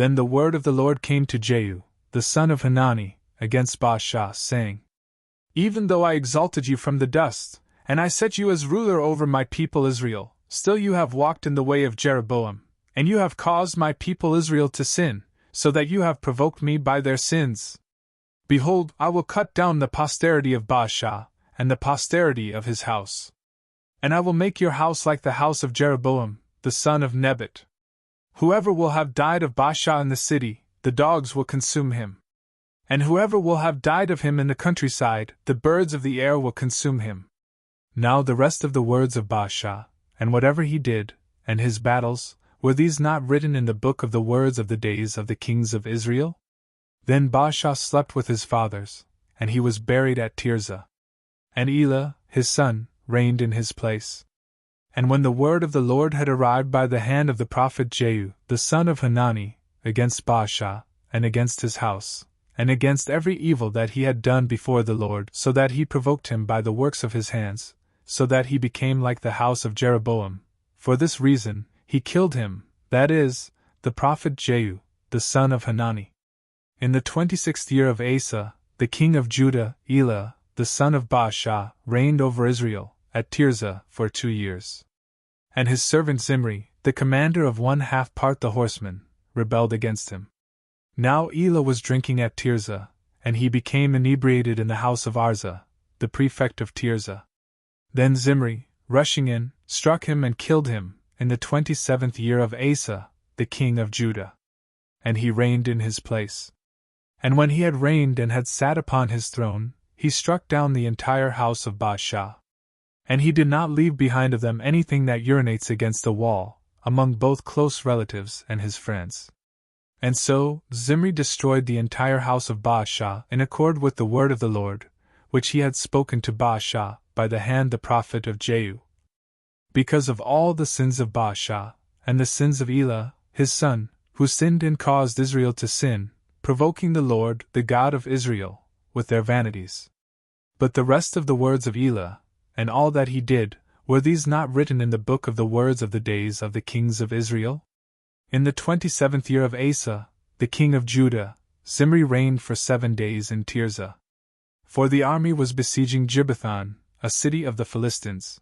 Then the word of the Lord came to Jehu, the son of Hanani, against Baasha, saying, Even though I exalted you from the dust, and I set you as ruler over my people Israel, still you have walked in the way of Jeroboam, and you have caused my people Israel to sin, so that you have provoked me by their sins. Behold, I will cut down the posterity of Baasha, and the posterity of his house. And I will make your house like the house of Jeroboam, the son of Nebat. Whoever will have died of Baasha in the city, the dogs will consume him. And whoever will have died of him in the countryside, the birds of the air will consume him. Now the rest of the words of Baasha, and whatever he did, and his battles, were these not written in the book of the words of the days of the kings of Israel? Then Baasha slept with his fathers, and he was buried at Tirzah. And Elah, his son, reigned in his place. And when the word of the Lord had arrived by the hand of the prophet Jehu, the son of Hanani, against Baasha, and against his house, and against every evil that he had done before the Lord, so that he provoked him by the works of his hands, so that he became like the house of Jeroboam, for this reason he killed him, that is, the prophet Jehu, the son of Hanani. In the 26th year of Asa, the king of Judah, Elah, the son of Baasha, reigned over Israel, at Tirzah, for 2 years. And his servant Zimri, the commander of 1/2 part the horsemen, rebelled against him. Now Elah was drinking at Tirzah, and he became inebriated in the house of Arza, the prefect of Tirzah. Then Zimri, rushing in, struck him and killed him, in the 27th year of Asa, the king of Judah. And he reigned in his place. And when he had reigned and had sat upon his throne, he struck down the entire house of Baasha. And he did not leave behind of them anything that urinates against the wall, among both close relatives and his friends. And so, Zimri destroyed the entire house of Baasha in accord with the word of the Lord, which he had spoken to Baasha by the hand the prophet of Jehu. Because of all the sins of Baasha, and the sins of Elah, his son, who sinned and caused Israel to sin, provoking the Lord, the God of Israel, with their vanities. But the rest of the words of Elah, and all that he did, were these not written in the book of the words of the days of the kings of Israel? In the 27th year of Asa, the king of Judah, Zimri reigned for 7 days in Tirzah. For the army was besieging Gibbethon, a city of the Philistines.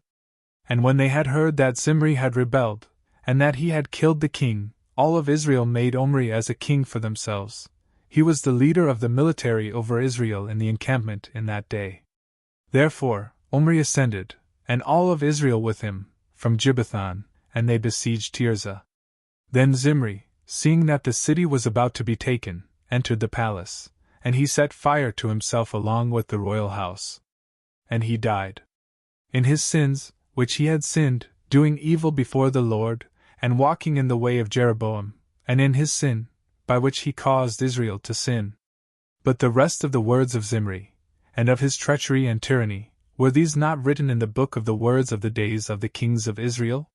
And when they had heard that Zimri had rebelled, and that he had killed the king, all of Israel made Omri as a king for themselves. He was the leader of the military over Israel in the encampment in that day. Therefore, Omri ascended, and all of Israel with him, from Gibbethon, and they besieged Tirzah. Then Zimri, seeing that the city was about to be taken, entered the palace, and he set fire to himself along with the royal house. And he died. In his sins, which he had sinned, doing evil before the Lord, and walking in the way of Jeroboam, and in his sin, by which he caused Israel to sin. But the rest of the words of Zimri, and of his treachery and tyranny, were these not written in the book of the words of the days of the kings of Israel?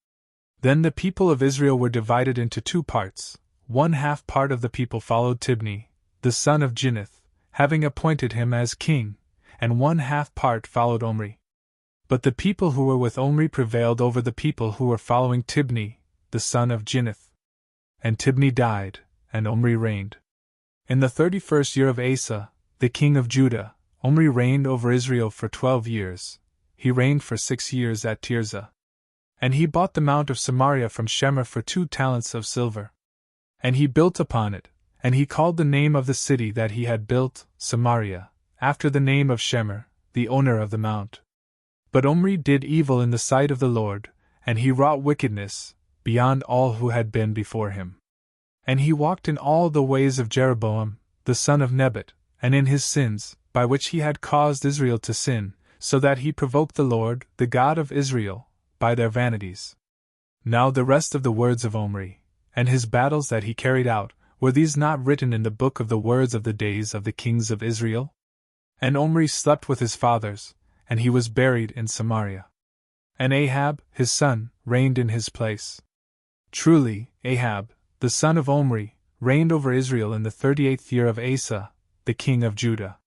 Then the people of Israel were divided into 2 parts. 1/2 part of the people followed Tibni, the son of Gineth, having appointed him as king, and 1/2 part followed Omri. But the people who were with Omri prevailed over the people who were following Tibni, the son of Gineth. And Tibni died, and Omri reigned. In the 31st year of Asa, the king of Judah, Omri reigned over Israel for 12 years. He reigned for 6 years at Tirzah. And he bought the mount of Samaria from Shemer for 2 talents of silver. And he built upon it, and he called the name of the city that he had built, Samaria, after the name of Shemer, the owner of the mount. But Omri did evil in the sight of the Lord, and he wrought wickedness, beyond all who had been before him. And he walked in all the ways of Jeroboam, the son of Nebat, and in his sins, by which he had caused Israel to sin, so that he provoked the Lord, the God of Israel, by their vanities. Now the rest of the words of Omri, and his battles that he carried out, were these not written in the book of the words of the days of the kings of Israel? And Omri slept with his fathers, and he was buried in Samaria. And Ahab, his son, reigned in his place. Truly, Ahab, the son of Omri, reigned over Israel in the 38th year of Asa, the king of Judah.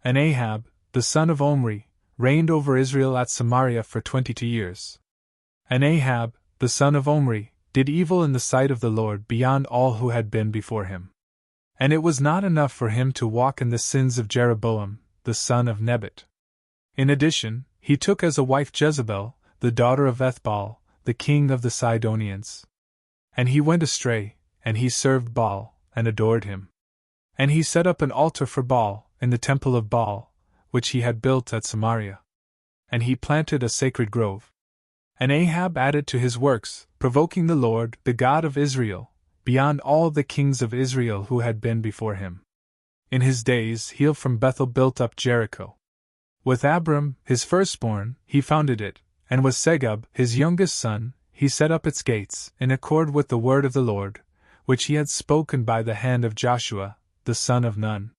And Ahab, the son of Omri, reigned over Israel at Samaria for 22 years. And Ahab, the son of Omri, did evil in the sight of the Lord beyond all who had been before him. And it was not enough for him to walk in the sins of Jeroboam, the son of Nebat. In addition, he took as a wife Jezebel, the daughter of Ethbaal, the king of the Sidonians. And he went astray, and he served Baal, and adored him. And he set up an altar for Baal, in the temple of Baal, which he had built at Samaria. And he planted a sacred grove. And Ahab added to his works, provoking the Lord, the God of Israel, beyond all the kings of Israel who had been before him. In his days Heel from Bethel built up Jericho. With Abram, his firstborn, he founded it, and with Segub, his youngest son, he set up its gates, in accord with the word of the Lord, which he had spoken by the hand of Joshua, the son of Nun.